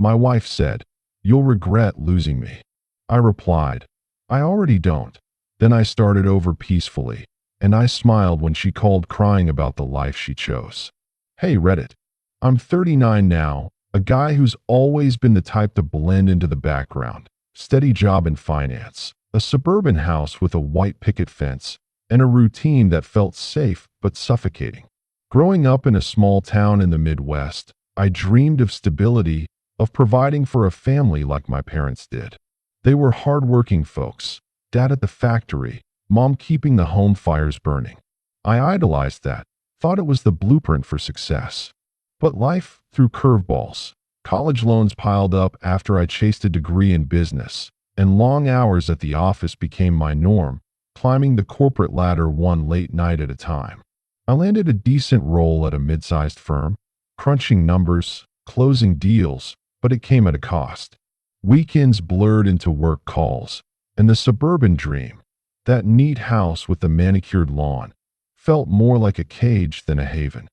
My wife said, "You'll regret losing me." I replied, "I already don't." Then I started over peacefully, and I smiled when she called crying about the life she chose. Hey Reddit. I'm 39 now, a guy who's always been the type to blend into the background. Steady job in finance, a suburban house with a white picket fence, and a routine that felt safe but suffocating. Growing up in a small town in the Midwest, I dreamed of stability, of providing for a family like my parents did. They were hardworking folks, dad at the factory, mom keeping the home fires burning. I idolized that, thought it was the blueprint for success. But life threw curveballs. College loans piled up after I chased a degree in business, and long hours at the office became my norm, climbing the corporate ladder one late night at a time. I landed a decent role at a mid-sized firm, crunching numbers, closing deals, but it came at a cost. Weekends blurred into work calls, and the suburban dream, that neat house with the manicured lawn, felt more like a cage than a haven.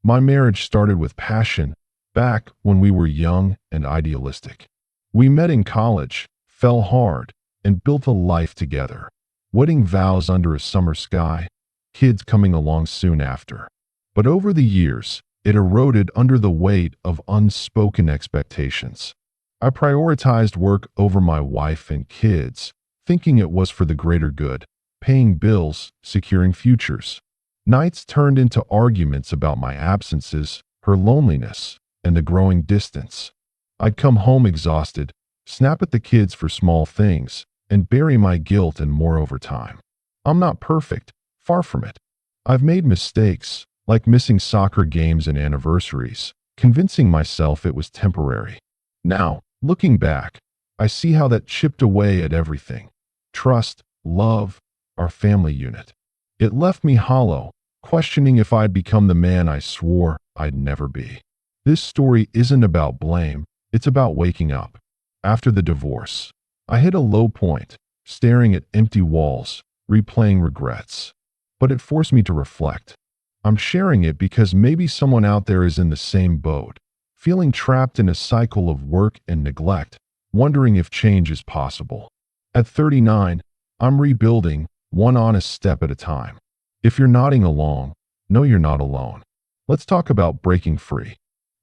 My marriage started with passion, back when we were young and idealistic. We met in college, fell hard, and built a life together. Wedding vows under a summer sky, kids coming along soon after. But over the years, it eroded under the weight of unspoken expectations. I prioritized work over my wife and kids, thinking it was for the greater good, paying bills, securing futures. Nights turned into arguments about my absences, her loneliness, and the growing distance. I'd come home exhausted, snap at the kids for small things, and bury my guilt in more overtime. I'm not perfect, far from it. I've made mistakes, like missing soccer games and anniversaries, convincing myself it was temporary. Now, looking back, I see how that chipped away at everything. Trust, love, our family unit. It left me hollow, questioning if I'd become the man I swore I'd never be. This story isn't about blame, it's about waking up. After the divorce, I hit a low point, staring at empty walls, replaying regrets. But it forced me to reflect. I'm sharing it because maybe someone out there is in the same boat, feeling trapped in a cycle of work and neglect, wondering if change is possible. At 39, I'm rebuilding, one honest step at a time. If you're nodding along, know you're not alone. Let's talk about breaking free.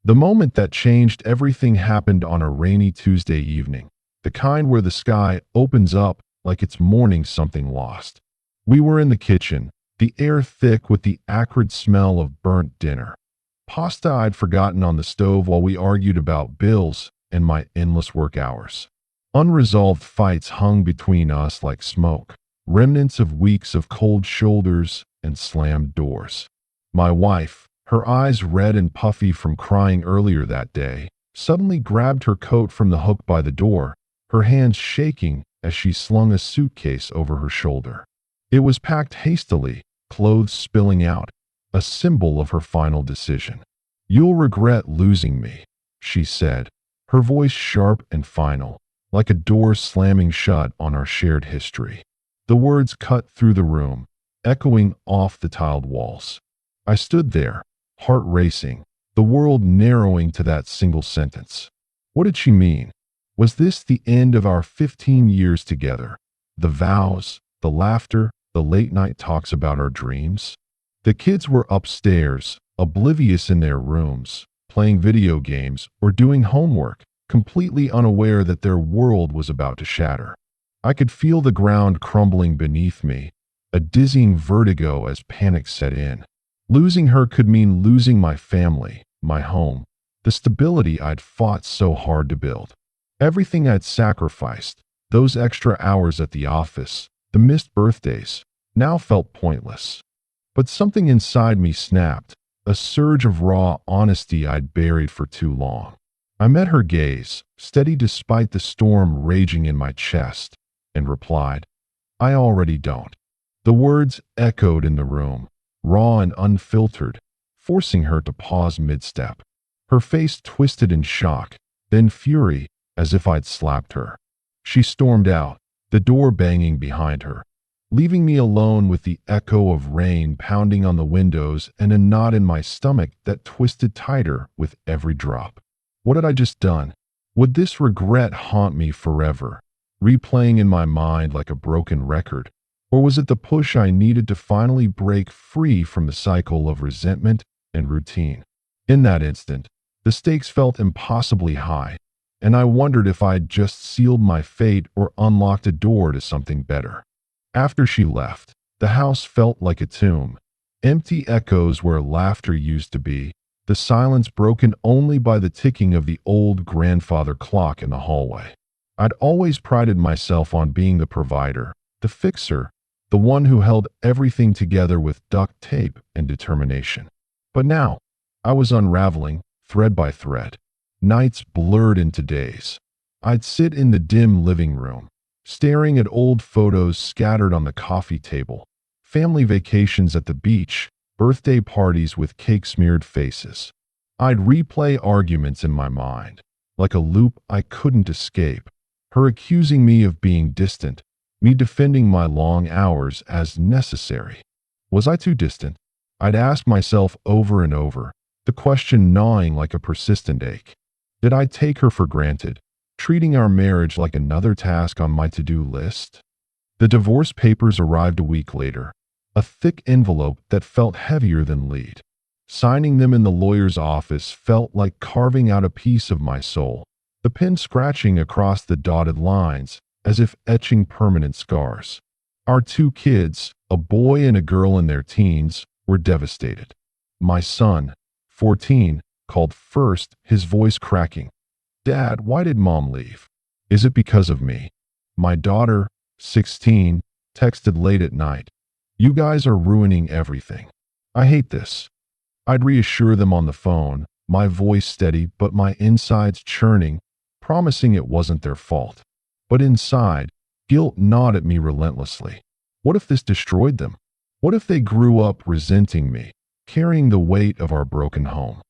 The moment that changed everything happened on a rainy Tuesday evening, the kind where the sky opens up like it's mourning something lost. We were in the kitchen, the air thick with the acrid smell of burnt dinner. Pasta I'd forgotten on the stove while we argued about bills and my endless work hours. Unresolved fights hung between us like smoke, remnants of weeks of cold shoulders and slammed doors. My wife, her eyes red and puffy from crying earlier that day, suddenly grabbed her coat from the hook by the door, her hands shaking as she slung a suitcase over her shoulder. It was packed hastily, clothes spilling out, a symbol of her final decision. "You'll regret losing me," she said, her voice sharp and final, like a door slamming shut on our shared history. The words cut through the room, echoing off the tiled walls. I stood there, heart racing, the world narrowing to that single sentence. What did she mean? Was this the end of our 15 years together? The vows, the laughter, the late-night talks about our dreams? The kids were upstairs, oblivious in their rooms, playing video games or doing homework, completely unaware that their world was about to shatter. I could feel the ground crumbling beneath me, a dizzying vertigo as panic set in. Losing her could mean losing my family, my home, the stability I'd fought so hard to build. Everything I'd sacrificed, those extra hours at the office, the missed birthdays, now felt pointless. But something inside me snapped, a surge of raw honesty I'd buried for too long. I met her gaze, steady despite the storm raging in my chest, and replied, "I already don't." The words echoed in the room, raw and unfiltered, forcing her to pause mid-step. Her face twisted in shock, then fury, as if I'd slapped her. She stormed out, the door banging behind her, leaving me alone with the echo of rain pounding on the windows and a knot in my stomach that twisted tighter with every drop. What had I just done? Would this regret haunt me forever, replaying in my mind like a broken record? Or was it the push I needed to finally break free from the cycle of resentment and routine? In that instant, the stakes felt impossibly high, and I wondered if I'd just sealed my fate or unlocked a door to something better. After she left, the house felt like a tomb, empty echoes where laughter used to be, the silence broken only by the ticking of the old grandfather clock in the hallway. I'd always prided myself on being the provider, the fixer, the one who held everything together with duct tape and determination. But now, I was unraveling, thread by thread. Nights blurred into days. I'd sit in the dim living room, staring at old photos scattered on the coffee table, family vacations at the beach, birthday parties with cake-smeared faces. I'd replay arguments in my mind, like a loop I couldn't escape, her accusing me of being distant, me defending my long hours as necessary. Was I too distant? I'd ask myself over and over, the question gnawing like a persistent ache. Did I take her for granted, treating our marriage like another task on my to-do list? The divorce papers arrived a week later, a thick envelope that felt heavier than lead. Signing them in the lawyer's office felt like carving out a piece of my soul, the pen scratching across the dotted lines as if etching permanent scars. Our two kids, a boy and a girl in their teens, were devastated. My son, 14, called first, his voice cracking. "Dad, why did Mom leave? Is it because of me?" My daughter, 16, texted late at night. "You guys are ruining everything. I hate this." I'd reassure them on the phone, my voice steady but my insides churning, promising it wasn't their fault. But inside, guilt gnawed at me relentlessly. What if this destroyed them? What if they grew up resenting me, carrying the weight of our broken home?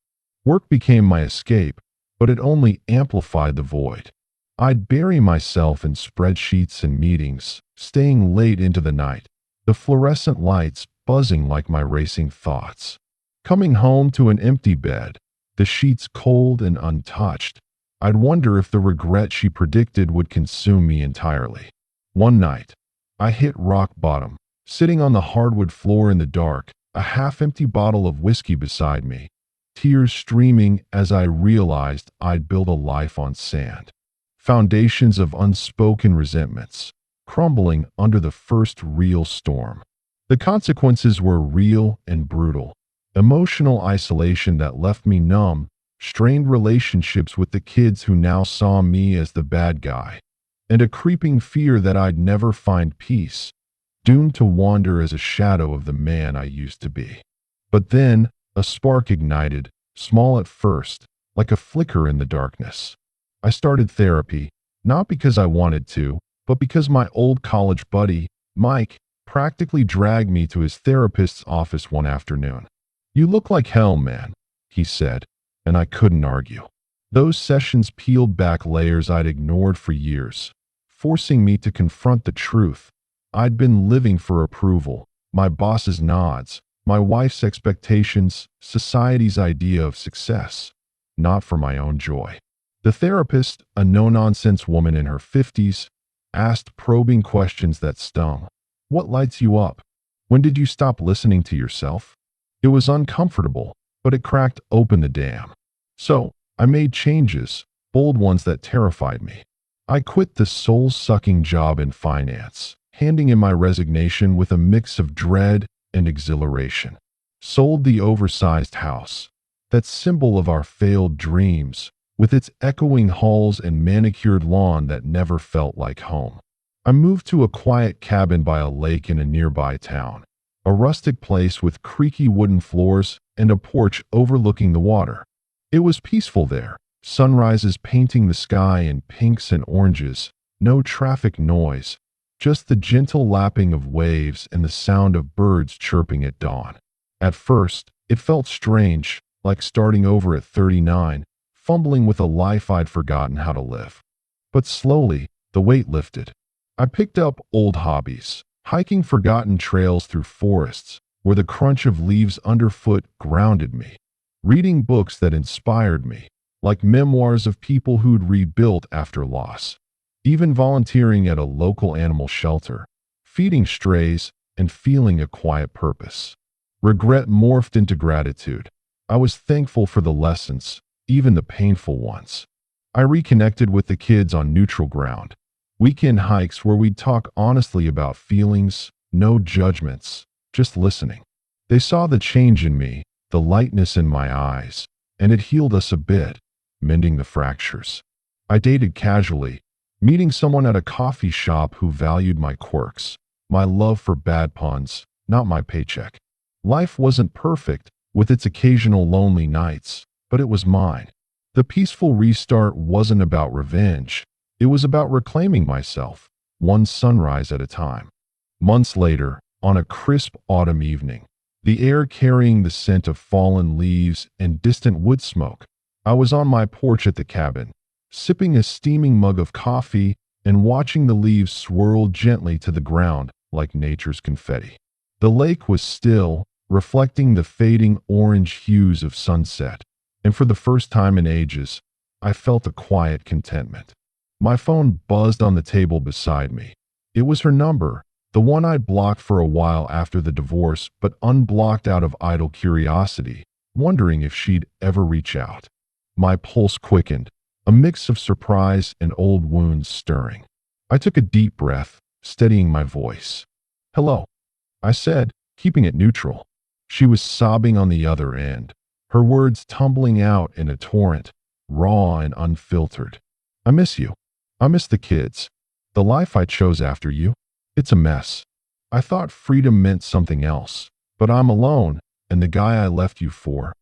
Work became my escape, but it only amplified the void. I'd bury myself in spreadsheets and meetings, staying late into the night, the fluorescent lights buzzing like my racing thoughts. Coming home to an empty bed, the sheets cold and untouched, I'd wonder if the regret she predicted would consume me entirely. One night, I hit rock bottom, sitting on the hardwood floor in the dark, a half-empty bottle of whiskey beside me, tears streaming as I realized I'd built a life on sand. Foundations of unspoken resentments, crumbling under the first real storm. The consequences were real and brutal. Emotional isolation that left me numb, strained relationships with the kids who now saw me as the bad guy, and a creeping fear that I'd never find peace, doomed to wander as a shadow of the man I used to be. But then, a spark ignited, small at first, like a flicker in the darkness. I started therapy, not because I wanted to, but because my old college buddy, Mike, practically dragged me to his therapist's office one afternoon. "You look like hell, man," he said, and I couldn't argue. Those sessions peeled back layers I'd ignored for years, forcing me to confront the truth. I'd been living for approval, my boss's nods, my wife's expectations, society's idea of success, not for my own joy. The therapist, a no-nonsense woman in her 50s, asked probing questions that stung. "What lights you up? When did you stop listening to yourself?" It was uncomfortable, but it cracked open the dam. So, I made changes, bold ones that terrified me. I quit the soul-sucking job in finance, handing in my resignation with a mix of dread and exhilaration. Sold the oversized house, that symbol of our failed dreams, with its echoing halls and manicured lawn that never felt like home. I moved to a quiet cabin by a lake in a nearby town, a rustic place with creaky wooden floors and a porch overlooking the water. It was peaceful there, sunrises painting the sky in pinks and oranges, no traffic noise, just the gentle lapping of waves and the sound of birds chirping at dawn. At first, it felt strange, like starting over at 39, fumbling with a life I'd forgotten how to live. But slowly, the weight lifted. I picked up old hobbies, hiking forgotten trails through forests, where the crunch of leaves underfoot grounded me, reading books that inspired me, like memoirs of people who'd rebuilt after loss. Even volunteering at a local animal shelter, feeding strays, and feeling a quiet purpose. Regret morphed into gratitude. I was thankful for the lessons, even the painful ones. I reconnected with the kids on neutral ground. Weekend hikes where we'd talk honestly about feelings, no judgments, just listening. They saw the change in me, the lightness in my eyes, and it healed us a bit, mending the fractures. I dated casually, meeting someone at a coffee shop who valued my quirks, my love for bad puns, not my paycheck. Life wasn't perfect, with its occasional lonely nights, but it was mine. The peaceful restart wasn't about revenge. It was about reclaiming myself, one sunrise at a time. Months later, on a crisp autumn evening, the air carrying the scent of fallen leaves and distant wood smoke, I was on my porch at the cabin, sipping a steaming mug of coffee and watching the leaves swirl gently to the ground like nature's confetti. The lake was still, reflecting the fading orange hues of sunset, and for the first time in ages, I felt a quiet contentment. My phone buzzed on the table beside me. It was her number, the one I'd blocked for a while after the divorce, but unblocked out of idle curiosity, wondering if she'd ever reach out. My pulse quickened, a mix of surprise and old wounds stirring. I took a deep breath, steadying my voice. "Hello," I said, keeping it neutral. She was sobbing on the other end, her words tumbling out in a torrent, raw and unfiltered. "I miss you. I miss the kids. The life I chose after you. It's a mess. I thought freedom meant something else, but I'm alone, and the guy I left you for,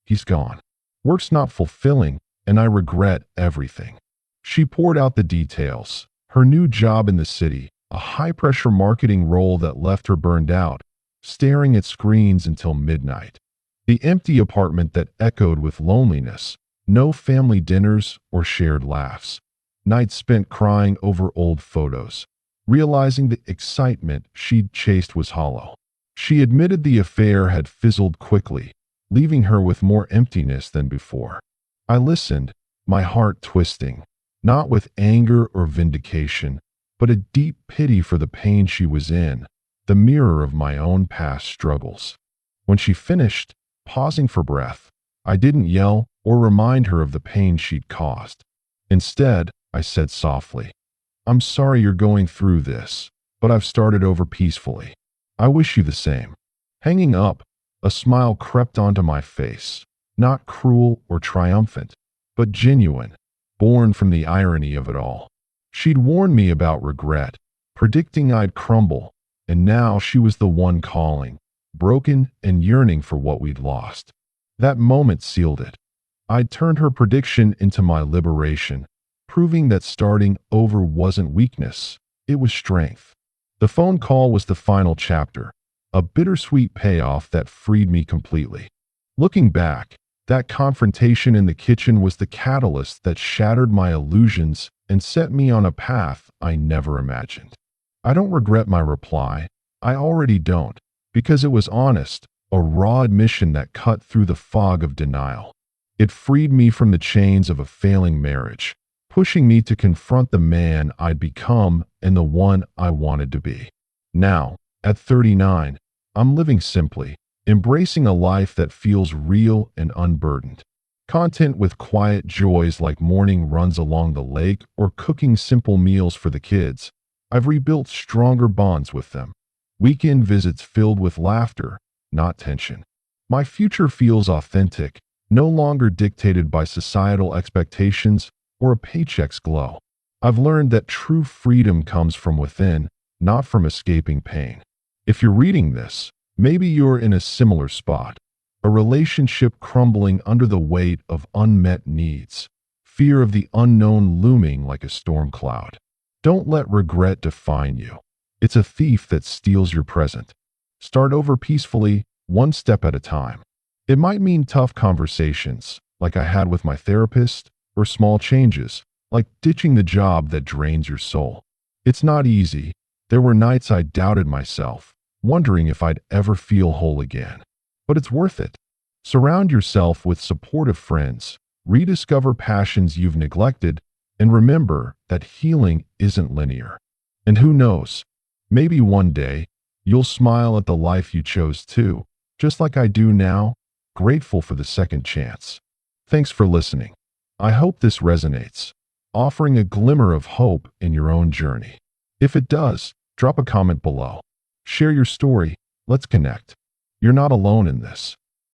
he's gone. Work's not fulfilling, and I regret everything." She poured out the details. Her new job in the city, a high-pressure marketing role that left her burned out, staring at screens until midnight. The empty apartment that echoed with loneliness, no family dinners or shared laughs. Nights spent crying over old photos, realizing the excitement she'd chased was hollow. She admitted the affair had fizzled quickly, leaving her with more emptiness than before. I listened, my heart twisting, not with anger or vindication, but a deep pity for the pain she was in, the mirror of my own past struggles. When she finished, pausing for breath, I didn't yell or remind her of the pain she'd caused. Instead, I said softly, "I'm sorry you're going through this, but I've started over peacefully. I wish you the same." Hanging up, a smile crept onto my face, not cruel or triumphant, but genuine, born from the irony of it all. She'd warned me about regret, predicting I'd crumble, and now she was the one calling, broken and yearning for what we'd lost. That moment sealed it. I'd turned her prediction into my liberation, proving that starting over wasn't weakness, it was strength. The phone call was the final chapter, a bittersweet payoff that freed me completely. Looking back, that confrontation in the kitchen was the catalyst that shattered my illusions and set me on a path I never imagined. I don't regret my reply. I already don't, because it was honest, a raw admission that cut through the fog of denial. It freed me from the chains of a failing marriage, pushing me to confront the man I'd become and the one I wanted to be. Now, at 39, I'm living simply, embracing a life that feels real and unburdened. Content with quiet joys like morning runs along the lake or cooking simple meals for the kids. I've rebuilt stronger bonds with them. Weekend visits filled with laughter, not tension. My future feels authentic, no longer dictated by societal expectations or a paycheck's glow. I've learned that true freedom comes from within, not from escaping pain. If you're reading this, maybe you're in a similar spot. A relationship crumbling under the weight of unmet needs. Fear of the unknown looming like a storm cloud. Don't let regret define you. It's a thief that steals your present. Start over peacefully, one step at a time. It might mean tough conversations, like I had with my therapist, or small changes, like ditching the job that drains your soul. It's not easy. There were nights I doubted myself, wondering if I'd ever feel whole again. But it's worth it. Surround yourself with supportive friends, rediscover passions you've neglected, and remember that healing isn't linear. And who knows, maybe one day you'll smile at the life you chose too, just like I do now, grateful for the second chance. Thanks for listening. I hope this resonates, offering a glimmer of hope in your own journey. If it does, drop a comment below. Share your story. Let's connect. You're not alone in this.